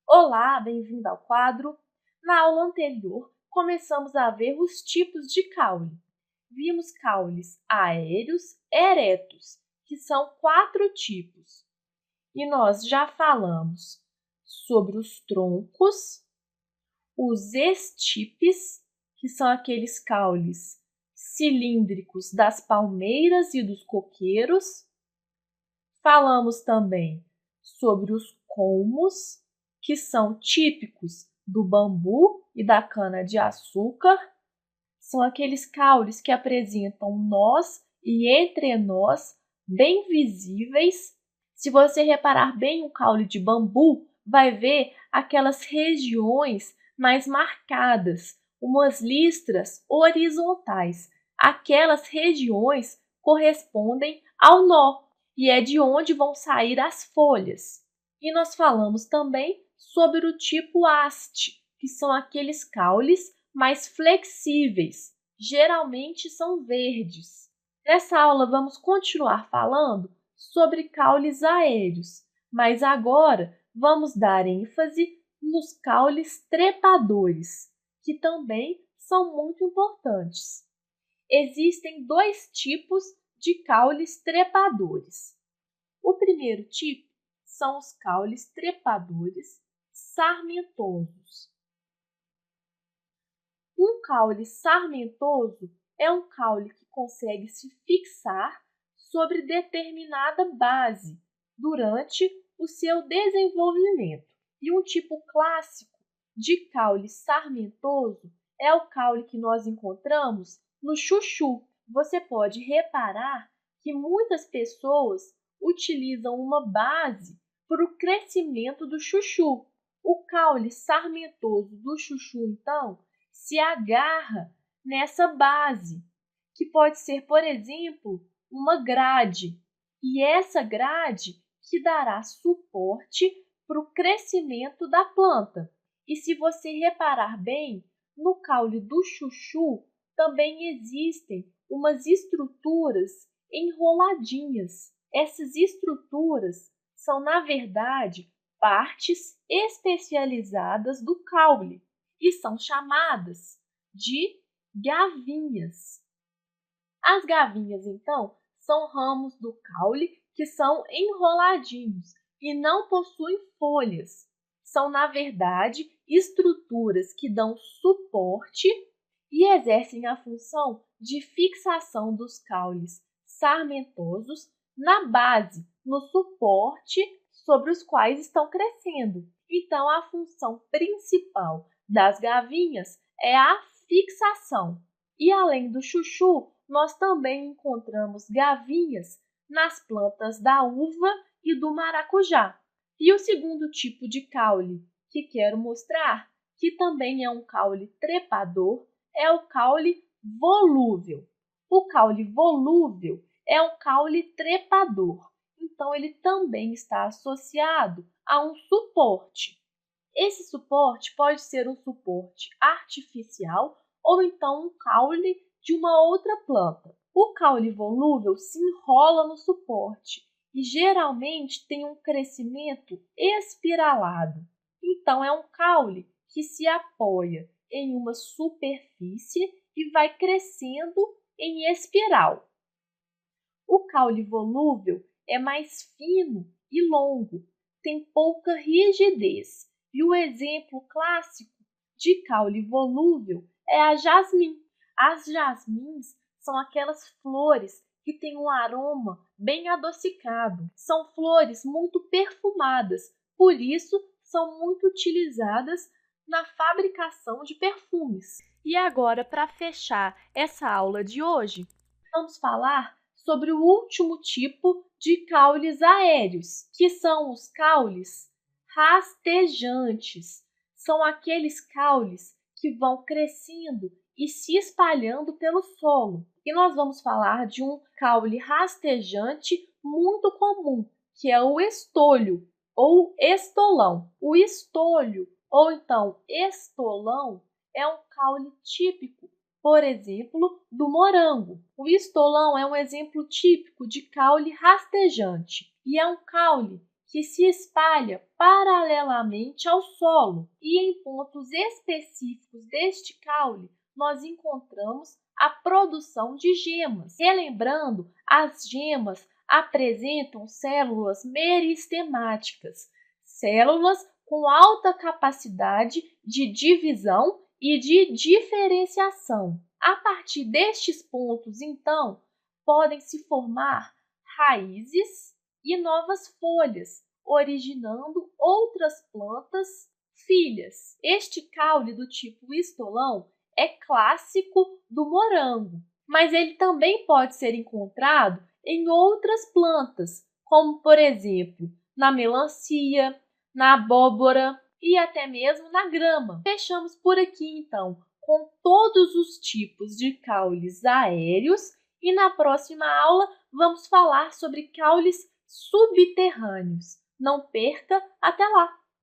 Olá, bem-vindo ao quadro. Na aula anterior, começamos a ver os tipos de caule. Vimos caules aéreos, eretos, que são 4 tipos. E nós já falamos sobre os troncos, os estipes, que são aqueles caules cilíndricos das palmeiras e dos coqueiros. Falamos também sobre os colmos, que são típicos do bambu e da cana-de-açúcar. São aqueles caules que apresentam nós e entrenós bem visíveis. Se você reparar bem o caule de bambu, vai ver aquelas regiões mais marcadas, umas listras horizontais. Aquelas regiões correspondem ao nó e é de onde vão sair as folhas. E nós falamos também sobre o tipo haste, que são aqueles caules mais flexíveis, geralmente são verdes. Nessa aula vamos continuar falando sobre caules aéreos, mas agora vamos dar ênfase nos caules trepadores, que também são muito importantes. Existem 2 tipos de caules trepadores. O primeiro tipo são os caules trepadores sarmentosos. Um caule sarmentoso é um caule que consegue se fixar sobre determinada base durante o seu desenvolvimento. E um tipo clássico de caule sarmentoso é o caule que nós encontramos no chuchu. Você pode reparar que muitas pessoas utilizam uma base para o crescimento do chuchu. O caule sarmentoso do chuchu, então, se agarra nessa base, que pode ser, por exemplo, uma grade. E essa grade que dará suporte para o crescimento da planta. E se você reparar bem, no caule do chuchu também existem umas estruturas enroladinhas. Essas estruturas são, na verdade, partes especializadas do caule e são chamadas de gavinhas. As gavinhas, então, são ramos do caule que são enroladinhos e não possuem folhas. São, na verdade, estruturas que dão suporte e exercem a função de fixação dos caules sarmentosos na base, no suporte sobre os quais estão crescendo. Então, a função principal das gavinhas é a fixação. E além do chuchu, nós também encontramos gavinhas nas plantas da uva e do maracujá. E o segundo tipo de caule que quero mostrar, que também é um caule trepador, é o caule volúvel. O caule volúvel é um caule trepador, então ele também está associado a um suporte. Esse suporte pode ser um suporte artificial ou então um caule de uma outra planta. O caule volúvel se enrola no suporte e geralmente tem um crescimento espiralado. Então, é um caule que se apoia em uma superfície e vai crescendo em espiral. O caule volúvel é mais fino e longo, tem pouca rigidez. E o exemplo clássico de caule volúvel é a jasmim. As jasmins são aquelas flores que têm um aroma bem adocicado. São flores muito perfumadas, por isso são muito utilizadas na fabricação de perfumes. E agora, para fechar essa aula de hoje, vamos falar sobre o último tipo de caules aéreos, que são os caules rastejantes. São aqueles caules que vão crescendo e se espalhando pelo solo. E nós vamos falar de um caule rastejante muito comum, que é o estolho ou estolão. O estolho ou então estolão é um caule típico, por exemplo, do morango. O estolão é um exemplo típico de caule rastejante e é um caule que se espalha paralelamente ao solo, e em pontos específicos deste caule nós encontramos a produção de gemas. Relembrando, as gemas apresentam células meristemáticas, células com alta capacidade de divisão e de diferenciação. A partir destes pontos, então, podem se formar raízes e novas folhas, originando outras plantas filhas. Este caule do tipo estolão é clássico do morango, mas ele também pode ser encontrado em outras plantas, como por exemplo na melancia, na abóbora e até mesmo na grama. Fechamos por aqui então com todos os tipos de caules aéreos e na próxima aula vamos falar sobre caules subterrâneos. Não perca, até lá!